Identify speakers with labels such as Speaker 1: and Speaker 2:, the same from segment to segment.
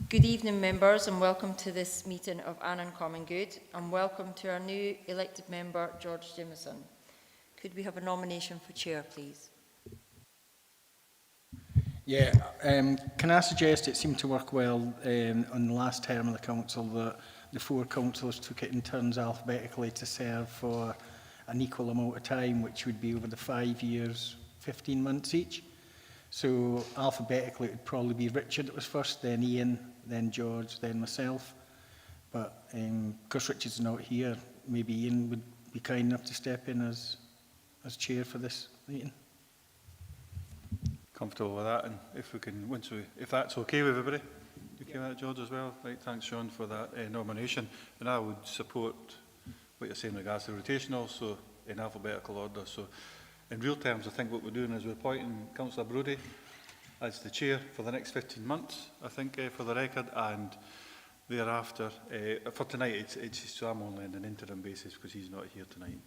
Speaker 1: Good evening, members, and welcome to this meeting of Annan Common Good, and welcome to our new elected member, George Jameson. Could we have a nomination for chair, please?
Speaker 2: Yeah, can I suggest it seemed to work well on the last term of the council that the four councillors took it in turns alphabetically to serve for an equal amount of time, which would be over the 5 years, 15 months each. So alphabetically it would probably be Richard that was first, then Ian, then George, then myself. But because Richard's not here, maybe Ian would be kind enough to step in as chair for this meeting.
Speaker 3: Comfortable with that, and if we can, if that's okay with everybody, you okay with that, George, as well? Right, thanks, Sean, for that nomination. And I would support what you're saying in regards to rotation, also in alphabetical order. So, in real terms, I think what we're doing is we're appointing Councillor Brodie as the chair for the next 15 months, I think, for the record, and thereafter, for tonight, so I'm only on an interim basis because he's not here tonight.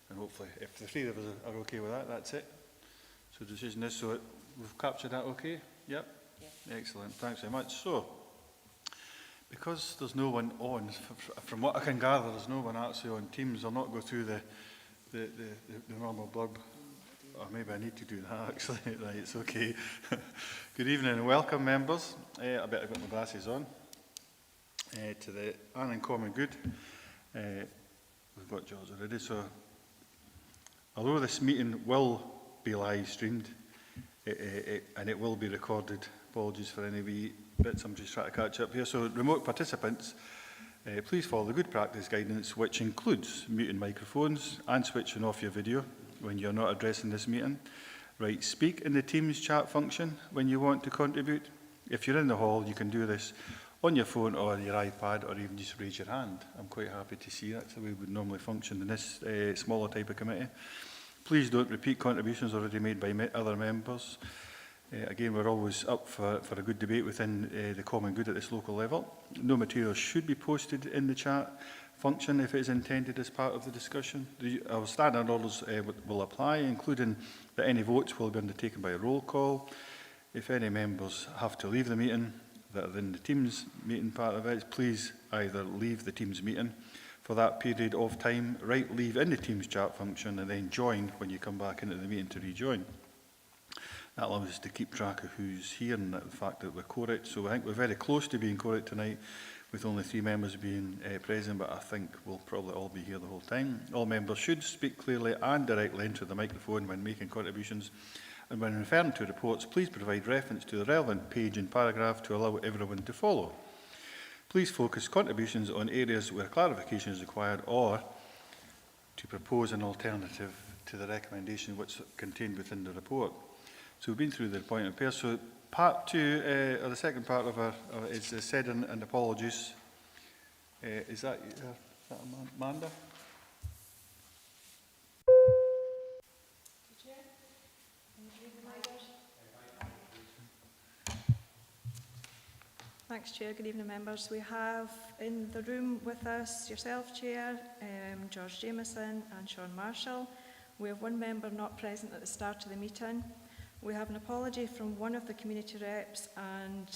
Speaker 3: And hopefully, if the three of us are okay with that, that's it. So the decision is, so we've captured that okay? Yep. Yeah. Excellent, thanks very much. So, because there's no one on, from what I can gather, there's no one actually on Teams. I'll not go through the normal blurb. Or maybe I need to do that actually. Right, it's okay. Good evening and welcome, members. I better get my glasses on. To the Annan Common Good. We've got George already. So, although this meeting will be live streamed and it will be recorded, apologies for any wee bits, I'm just trying to catch up here. So, remote participants, please follow the good practice guidance, which includes muting microphones and switching off your video when you're not addressing this meeting. Right, speak in the Teams chat function when you want to contribute. If you're in the hall, you can do this on your phone or your iPad, or even just raise your hand. I'm quite happy to see that's the way we would normally function in this smaller type of committee. Please don't repeat contributions already made by other members. Again, we're always up for a good debate within the common good at this local level. No materials should be posted in the chat function if it is intended as part of the discussion. Our standard orders will apply, including that any votes will be undertaken by a roll call. If any members have to leave the meeting that are in the Teams meeting part of it, please either leave the Teams meeting for that period of time, leave in the Teams chat function, and then join when you come back into the meeting to rejoin. That allows us to keep track of who's here and the fact that we're quorate. So I think we're very close to being quorate tonight, with only 3 members being present, but I think we'll probably all be here the whole time. All members should speak clearly and directly into the microphone when making contributions, and when referring to reports, please provide reference to the relevant page and paragraph to allow everyone to follow. Please focus contributions on areas where clarification is required, or to propose an alternative to the recommendation which is contained within the report. So we've been through the point of pairs. So part 2, or the second part of our is said and apologies. Is that Amanda?
Speaker 4: Thanks, Chair. Good evening, members. We have in the room with us yourself, Chair, George Jameson and Sean Marshall. We have 1 member not present at the start of the meeting. We have an apology from one of the community reps, and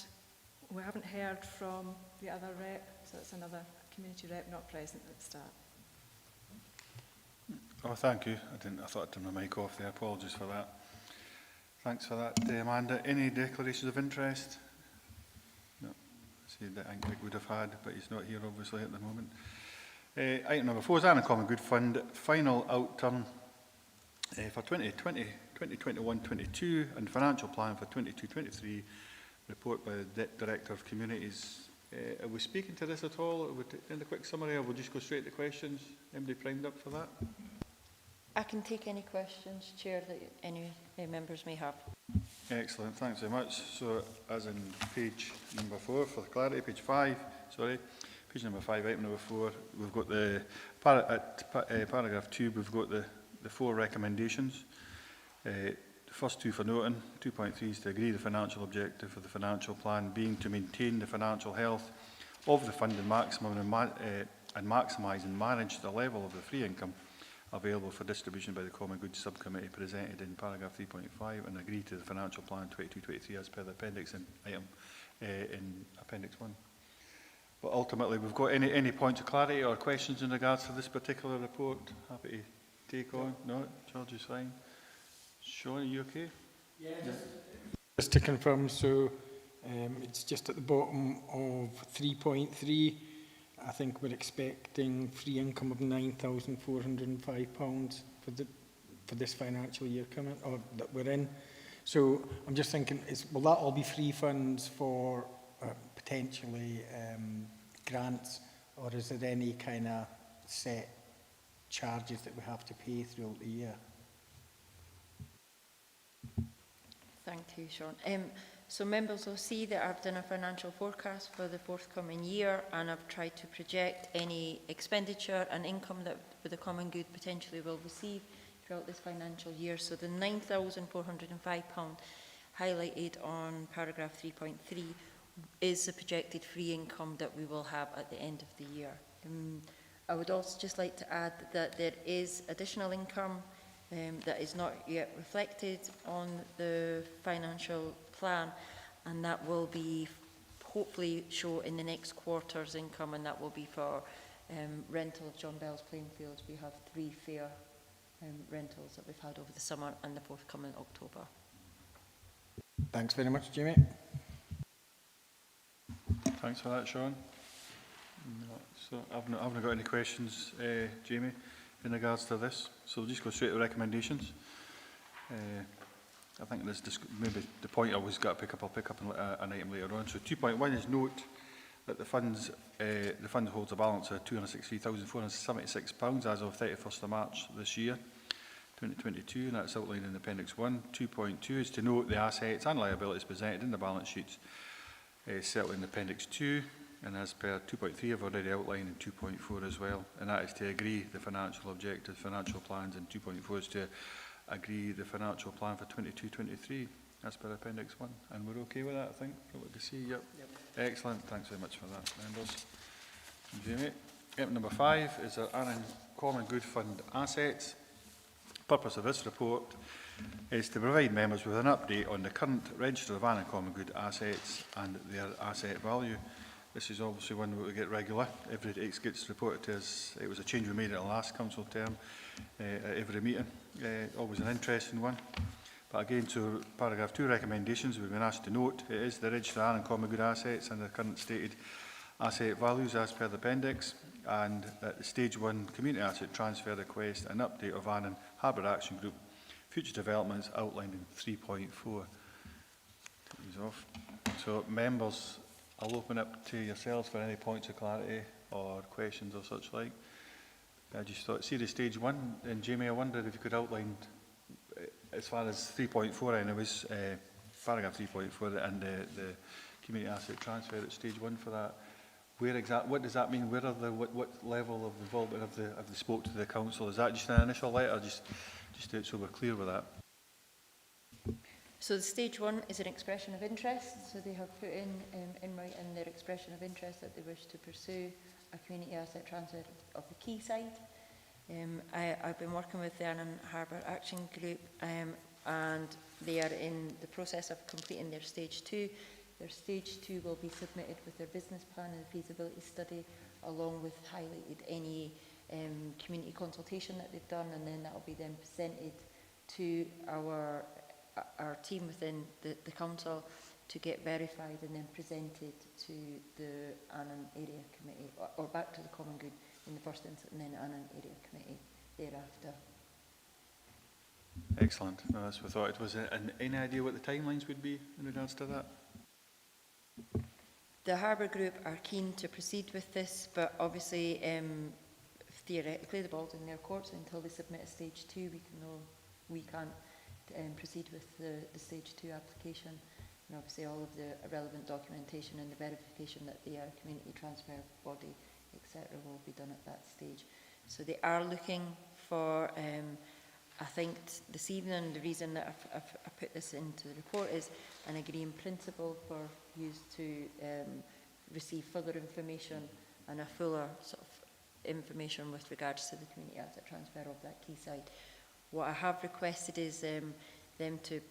Speaker 4: we haven't heard from the other rep, so it's another community rep not present at the start.
Speaker 3: Oh, thank you. I thought I'd turn my mic off there. Apologies for that. Thanks for that, Amanda. Any declarations of interest? No. See that I think would have had, but he's not here obviously at the moment. Item number 4 is Annan Common Good Fund final outturn for 2021-22 and financial plan for 22-23. Report by the Director of Communities. Are we speaking to this at all? Are we in a quick summary, or we'll just go straight to questions? Anybody primed up for that?
Speaker 1: I can take any questions, Chair, that any members may have.
Speaker 3: Excellent, thanks very much. So, as in page number 4, for clarity, page 5, sorry, page number 5, item number 4, we've got the, paragraph 2, we've got the 4 recommendations. The first 2 for noting, 2.3 is to agree the financial objective for the financial plan being to maintain the financial health of the fund and maximise and manage the level of the free income available for distribution by the Common Good Subcommittee presented in paragraph 3.5 and agree to the financial plan 22-23 as per the appendix in item in appendix 1. But ultimately, we've got any points of clarity or questions in regards to this particular report? Happy to take on? No? George is fine. Sean, are you okay?
Speaker 2: Yeah, just to confirm, so it's just at the bottom of 3.3. I think we're expecting free income of £9,405 for this financial year coming, or that we're in. So I'm just thinking, will that all be free funds for potentially grants, or is there any kind of set charges that we have to pay throughout the year?
Speaker 1: Thank you, Sean. So members will see that I've done a financial forecast for the forthcoming year, and I've tried to project any expenditure and income that the Common Good potentially will receive throughout this financial year. So the £9,405 highlighted on paragraph 3.3 is the projected free income that we will have at the end of the year. I would also just like to add that there is additional income that is not yet reflected on the financial plan, and that will be hopefully show in the next quarter's income, and that will be for rental of John Bell's playing fields. We have 3 fair rentals that we've had over the summer and the forthcoming October.
Speaker 2: Thanks very much, Jamie.
Speaker 3: Thanks for that, Sean. No, so I've not got any questions, Jamie, in regards to this. So we'll just go straight to recommendations. I think this maybe the point I always got to pick up. I'll pick up an item later on. So 2.1 is note that the fund holds a balance of £263,476 as of 31st of March this year, 2022, and that's outlined in Appendix 1. 2.2 is to note the assets and liabilities presented in the balance sheets settled in Appendix 2, and as per 2.3 I've already outlined in 2.4 as well, and that is to agree the financial objectives, financial plans, and 2.4 is to agree the financial plan for 22-23 as per Appendix 1, and we're okay with that, I think, from what we see. Yep. Excellent, thanks very much for that, members. Jamie. Yep, number 5 is our Annan Common Good Fund assets. The purpose of this report is to provide members with an update on the current register of Annan Common Good assets and their asset value. This is obviously one that we get regular. It gets reported to us. It was a change we made at the last council term at every meeting. Always an interesting one. But again, to paragraph 2 recommendations, we've been asked to note it is the register of Annan Common Good assets and the current stated asset values as per the appendix, and at the stage 1 community asset transfer request and update of Annan Harbour Action Group future developments outlined in 3.4. Take these off. So members, I'll open up to yourselves for any points of clarity or questions or such like. I just thought, see the stage 1, and Jamie, I wondered if you could outline, as far as 3.4 anyways, paragraph 3.4 and the community asset transfer at stage 1 for that. What does that mean? Where are what level of involvement have they spoke to the council? Is that just an initial letter, just so we're clear with that?
Speaker 1: So the stage 1 is an expression of interest. So they have put in writing their expression of interest that they wish to pursue a community asset transfer of the quayside. I've been working with the Annan Harbour Action Group, and they are in the process of completing their stage 2. Their stage 2 will be submitted with their business plan and feasibility study, along with highlighted any community consultation that they've done, and then that will be then presented to our team within the council to get verified and then presented to the Annan Area Committee, or back to the Common Good in the first instance, and then Annan Area Committee thereafter.
Speaker 3: Excellent. No, that's what I thought. It was any idea what the timelines would be in regards to that?
Speaker 1: The Harbour Group are keen to proceed with this, but obviously, theoretically, the ball's in their courts. Until they submit a stage 2, we can't proceed with the stage 2 application. And obviously, all of the relevant documentation and the verification that they are a community transfer body, etc., will be done at that stage. So they are looking for, I think this evening, the reason that I've put this into the report is an agree in principle for you to receive further information and a fuller sort of information with regards to the community asset transfer of that quayside. What I have requested is them to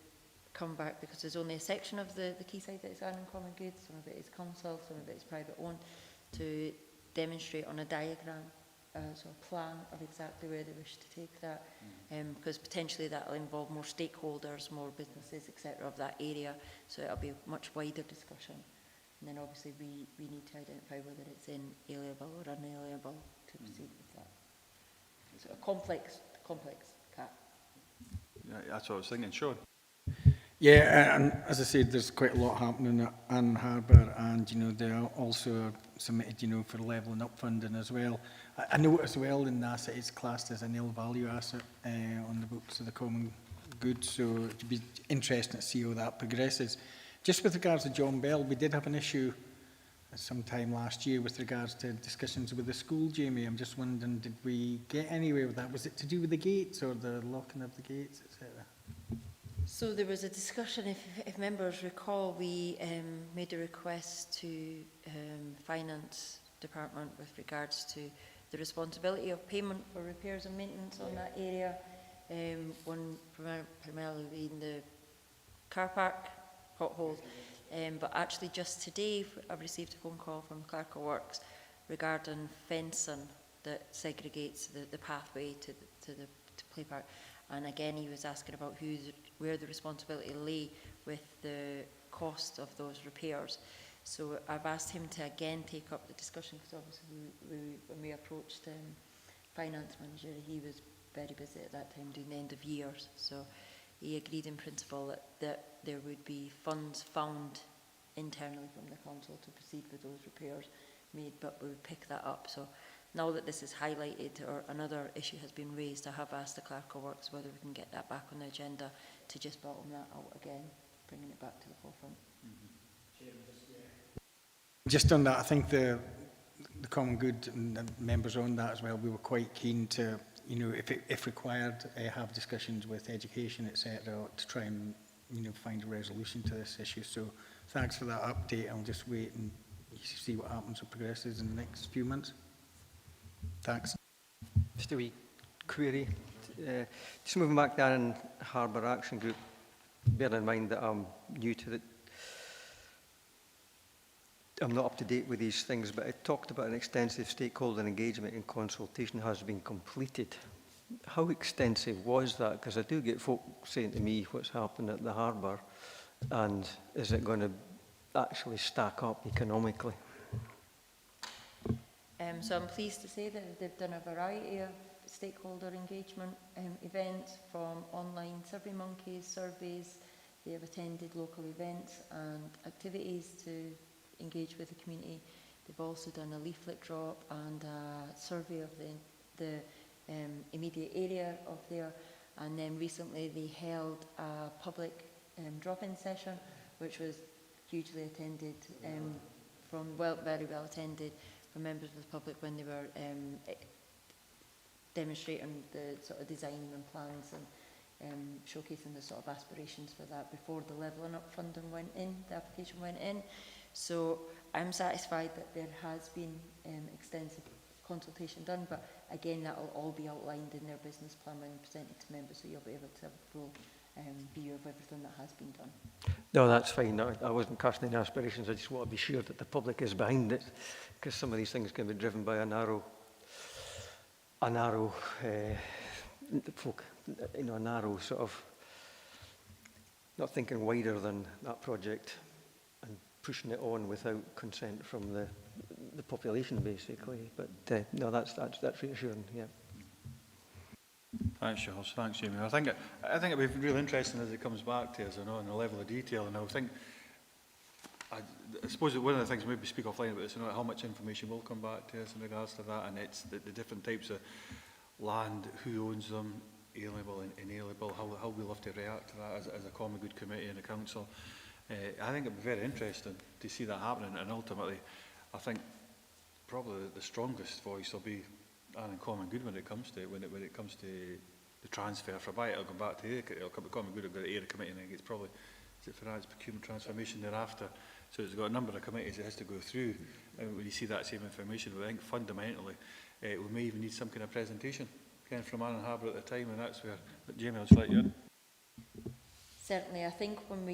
Speaker 1: come back, because there's only a section of the quayside that is Annan Common Good, some of it is council, some of it is private owned, to demonstrate on a diagram, so a plan of exactly where they wish to take that, because potentially that will involve more stakeholders, more businesses, etc. of that area, so it'll be a much wider discussion. And then obviously we need to identify whether it's inalienable or unalienable to proceed with that. So a complex cat.
Speaker 3: Yeah, that's what I was thinking. Sean?
Speaker 2: Yeah, and as I said, there's quite a lot happening at Annan Harbour, and they are also submitted, for levelling up funding as well. I know as well in the asset it's classed as a nil value asset on the books of the common good, so it'd be interesting to see how that progresses. Just with regards to John Bell, we did have an issue sometime last year with regards to discussions with the school, Jamie. I'm just wondering, did we get anywhere with that? Was it to do with the gates or the locking of the gates, etc.?
Speaker 1: So there was a discussion, if members recall, we made a request to Finance Department with regards to the responsibility of payment for repairs and maintenance on that area, one primarily being the car park potholes. But actually just today I've received a phone call from Clerk of Works regarding fencing that segregates the pathway to the play park. And again, he was asking about where the responsibility lay with the cost of those repairs. So I've asked him to again take up the discussion, because obviously when we approached finance manager, he was very busy at that time doing the end of years. So he agreed in principle that there would be funds found internally from the council to proceed with those repairs made, but we would pick that up. So now that this is highlighted or another issue has been raised, I have asked the Clerk of Works whether we can get that back on the agenda to just bottom that out again, bringing it back to the forefront.
Speaker 2: Just on that, I think the common good and the members on that as well, we were quite keen to, if required, have discussions with education, etc., to try and, find a resolution to this issue. So thanks for that update. I'll just wait and see what happens or progresses in the next few months. Thanks.
Speaker 5: Just a wee query. Just moving back down in Harbour Action Group, bear in mind that I'm new to it. I'm not up to date with these things, but it talked about an extensive stakeholder engagement and consultation has been completed. How extensive was that? Because I do get folk saying to me what's happened at the harbour, and is it going to actually stack up economically?
Speaker 1: So I'm pleased to say that they've done a variety of stakeholder engagement events, from online survey monkeys, surveys. They have attended local events and activities to engage with the community. They've also done a leaflet drop and a survey of the immediate area of there. And then recently they held a public drop-in session, which was hugely attended, very well attended from members of the public when they were demonstrating the sort of design and plans and showcasing the sort of aspirations for that before the levelling up funding went in, the application went in. So I'm satisfied that there has been extensive consultation done, but again that will all be outlined in their business plan when presented to members, so you'll be able to have a full view of everything that has been done.
Speaker 5: No, that's fine. I wasn't casting any aspirations. I just want to be sure that the public is behind it, because some of these things can be driven by a narrow folk, a narrow sort of, not thinking wider than that project and pushing it on without consent from the population, basically. But no, that's reassuring. Yeah.
Speaker 3: Thanks, Charles. Thanks, Jamie. I think it'll be really interesting as it comes back to us, on the level of detail. And I suppose one of the things maybe speak offline about is how much information will come back to us in regards to that, and it's the different types of land, who owns them, alienable and inalienable, how we'll have to react to that as a common good committee and a council. I think it'll be very interesting to see that happening, and ultimately, I think probably the strongest voice will be Annan Common Good when it comes to the transfer from it. It'll come back to it'll come to Common Good, it'll go to Area Committee, and I think it's probably is it finance, procurement, transformation thereafter. So it's got a number of committees it has to go through. And when you see that same information, I think fundamentally we may even need some kind of presentation, again, from Annan Harbour at the time, and that's where, but Jamie, I'll just let you in.
Speaker 1: Certainly, I think when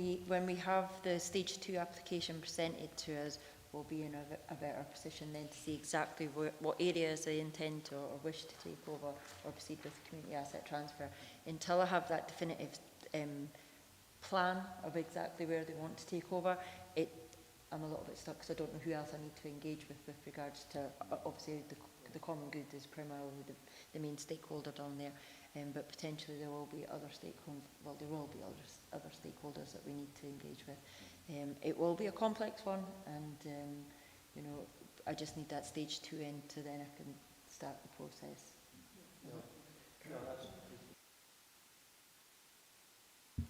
Speaker 1: we have the stage 2 application presented to us, we'll be in a better position then to see exactly what areas they intend to or wish to take over or proceed with community asset transfer. Until I have that definitive plan of exactly where they want to take over, I'm a little bit stuck because I don't know who else I need to engage with regards to, obviously the common good is primarily the main stakeholder down there, but potentially there will be other stakeholders, well there will be other stakeholders that we need to engage with. It will be a complex one, and you know, I just need that stage 2 in to then I can start the process.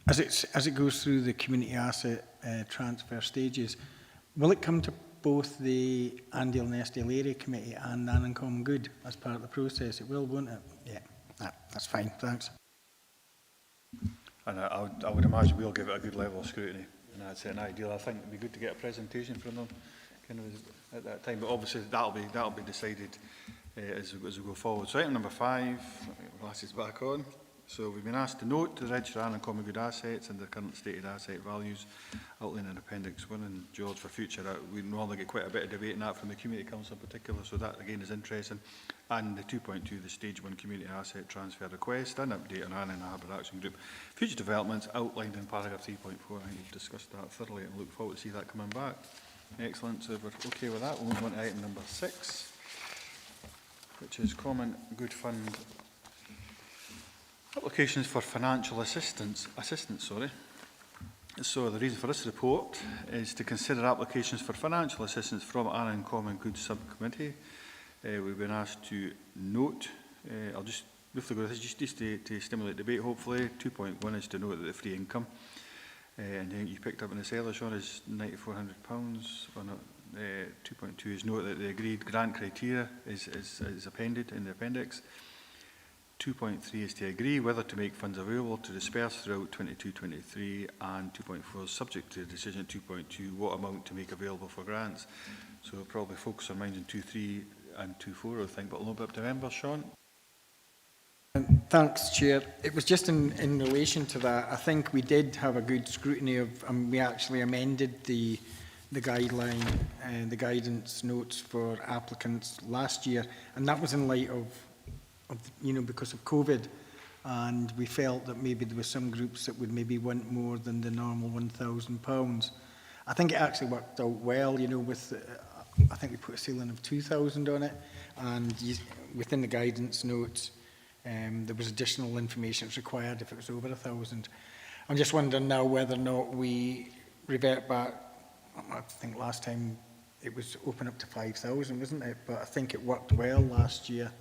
Speaker 2: As it goes through the community asset transfer stages, will it come to both the Andale and Eskdale Area Committee and Annan Common Good as part of the process? It will, won't it? Yeah, that's fine, thanks.
Speaker 3: And I would imagine we'll give it a good level of scrutiny, and that's an ideal. I think it'd be good to get a presentation from them kind of at that time, but obviously that'll be decided as we go forward. So item number 5, let me get my glasses back on. So we've been asked to note to register Annan Common Good assets and the current stated asset values outlined in Appendix 1. And George, for future, we normally get quite a bit of debate in that from the Community Council in particular, so that again is interesting. And the 2.2, the Stage 1 Community Asset Transfer Request, and update on Annan Harbour Action Group. Future developments outlined in paragraph 3.4. I think you've discussed that thoroughly and look forward to see that coming back. Excellent. So if we're okay with that, we'll move on to item number 6, which is Common Good Fund applications for financial assistance. So the reason for this report is to consider applications for financial assistance from Annan Common Good Subcommittee. We've been asked to note, I'll just briefly go through this just to stimulate debate hopefully. 2.1 is to note that the free income, and I think you picked up in the seller, Sean, is £9,400. Well, 2.2 is note that the agreed grant criteria is appended in the appendix. 2.3 is to agree whether to make funds available to disperse throughout 22-23, and 2.4 is subject to the decision at 2.2 what amount to make available for grants. So we'll probably focus our minds on 2.3 and 2.4, I think, but a little bit up to members. Sean?
Speaker 2: Thanks, Chair. It was just in relation to that. I think we did have a good scrutiny of, we actually amended the guideline and the guidance notes for applicants last year, and that was in light of you know, because of COVID, and we felt that maybe there were some groups that would maybe want more than the normal £1,000. I think it actually worked out well, you know, with, I think we put a ceiling of 2,000 on it, and within the guidance notes, there was additional information that's required if it was over 1,000. I'm just wondering now whether or not we revert back. I think last time it was open up to 5,000, wasn't it? But I think it worked well last year.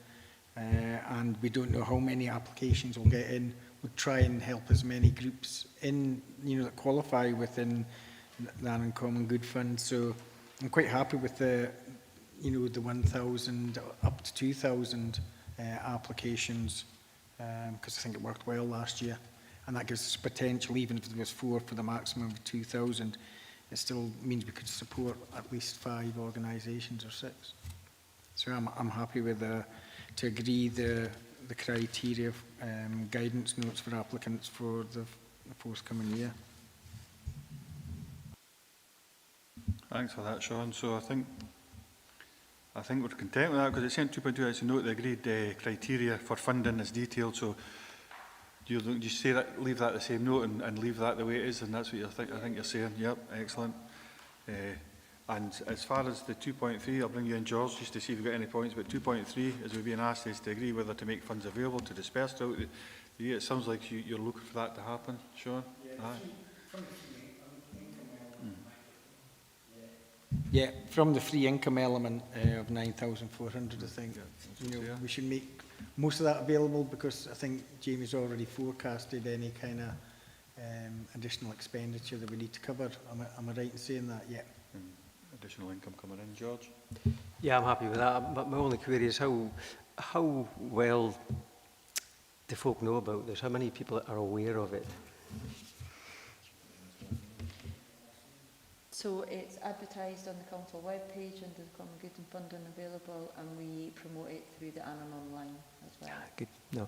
Speaker 2: And we don't know how many applications we'll get in. We'll try and help as many groups in, you know, that qualify within the Annan Common Good Fund. So I'm quite happy with the, you know, the 1,000 up to 2,000 applications, because I think it worked well last year, and that gives us potential. Even if there was 4 for the maximum of 2,000, it still means we could support at least 5 organisations or 6. So I'm happy with to agree the criteria of guidance notes for applicants for the forthcoming year.
Speaker 3: Thanks for that, Sean. So I think we're content with that, because it's saying 2.2 is to note the agreed criteria for funding is detailed. So do you say that, leave that the same note and leave that the way it is, and that's what I think you're saying? Yep, excellent. And as far as the 2.3, I'll bring you in, George, just to see if you've got any points. But 2.3, as we've been asked, is to agree whether to make funds available to disperse throughout the year. It sounds like you're looking for that to happen, Sean?
Speaker 2: Yeah, from the free income element of 9,400, I think.
Speaker 3: Yeah,
Speaker 2: You know, we should make most of that available, because I think Jamie's already forecasted any kind of additional expenditure that we need to cover. Am I right in saying that? Yeah.
Speaker 3: Additional income coming in, George?
Speaker 5: Yeah, I'm happy with that. But my only query is how well do folk know about this? How many people are aware of it?
Speaker 1: So it's advertised on the council webpage under the Common Good and Funding available, and we promote it through the Annan online as well.
Speaker 5: Good. No,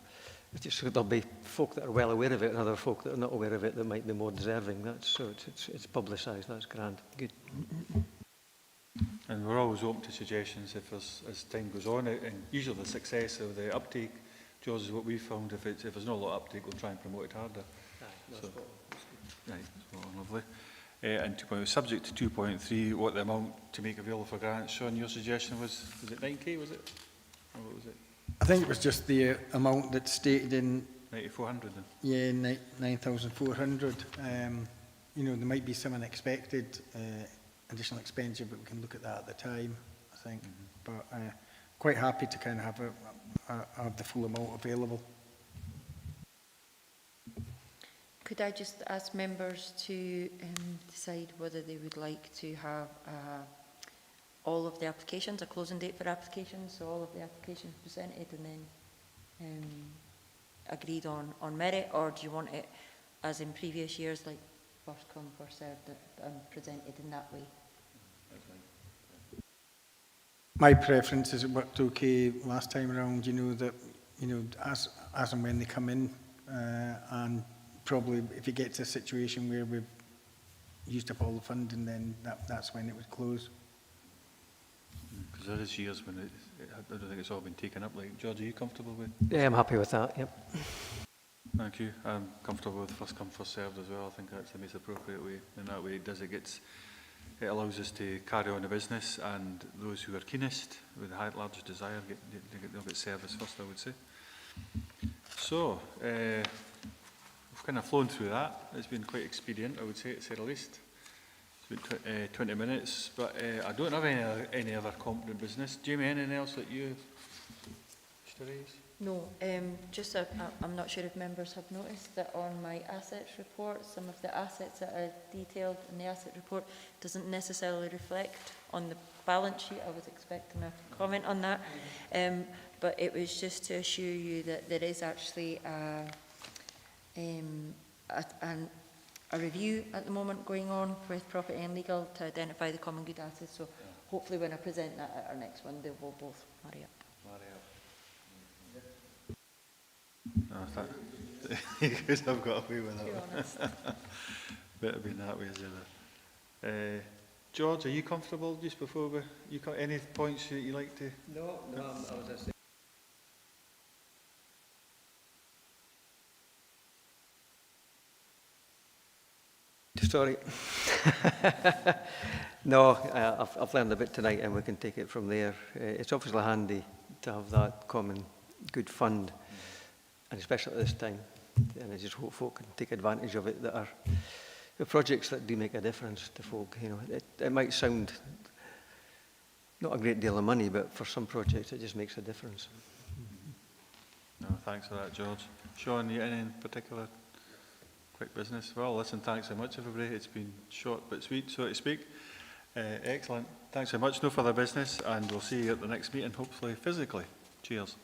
Speaker 5: it's just there'll be folk that are well aware of it and other folk that are not aware of it that might be more deserving. That's so it's publicised. That's grand. Good.
Speaker 3: And we're always open to suggestions if there's, as time goes on, and usually the success of the uptake, George, is what we found. If there's not a lot of uptake, we'll try and promote it harder. So, right, well, lovely. And 2.0, subject to 2.3, what the amount to make available for grants. Sean, your suggestion was it 9k, was it? Or what was it?
Speaker 2: I think it was just the amount that's stated in
Speaker 3: 9,400 then?
Speaker 2: Yeah, 9,400. You know, there might be some unexpected additional expenditure, but we can look at that at the time, I think. But quite happy to kind of have the full amount available.
Speaker 1: Could I just ask members to decide whether they would like to have all of the applications, a closing date for applications, so all of the applications presented and then agreed on merit, or do you want it as in previous years, like first come, first served, and presented in that way?
Speaker 2: My preference is it worked okay last time around, you know, that, you know, as and when they come in, and probably if it gets to a situation where we've used up all the funding, then that's when it would close.
Speaker 3: Because there is years when I don't think it's all been taken up. Like, George, are you comfortable with?
Speaker 5: Yeah, I'm happy with that. Yep.
Speaker 3: Thank you. I'm comfortable with first come, first served as well. I think that's the most appropriate way. In that way, it allows us to carry on the business, and those who are keenest, with the largest desire, they'll get service first, I would say. So, we've kind of flown through that. It's been quite expedient, I would say, to say the least. It's been 20 minutes, but I don't have any other competent business. Jamie, anything else that you wish to raise?
Speaker 1: No, just I'm not sure if members have noticed that on my assets report, some of the assets that are detailed in the asset report doesn't necessarily reflect on the balance sheet. I was expecting a comment on that, but it was just to assure you that there is actually a review at the moment going on with property and legal to identify the common good assets. So hopefully when I present that at our next one, they will both marry up.
Speaker 3: Because I've got away with that. Better be that way as the other. George, are you comfortable just before you got any points that you like to?
Speaker 5: No, I was just saying. Sorry. No, I've learned a bit tonight, and we can take it from there. It's obviously handy to have that common good fund, and especially at this time. And I just hope folk can take advantage of it. That are the projects that do make a difference to folk. You know, it might sound not a great deal of money, but for some projects, it just makes a difference.
Speaker 3: No, thanks for that, George. Sean, you any in particular? Quick business. Well, listen, thanks so much, everybody. It's been short but sweet, so to speak. Excellent. Thanks so much. No further business, and we'll see you at the next meeting, hopefully physically. Cheers.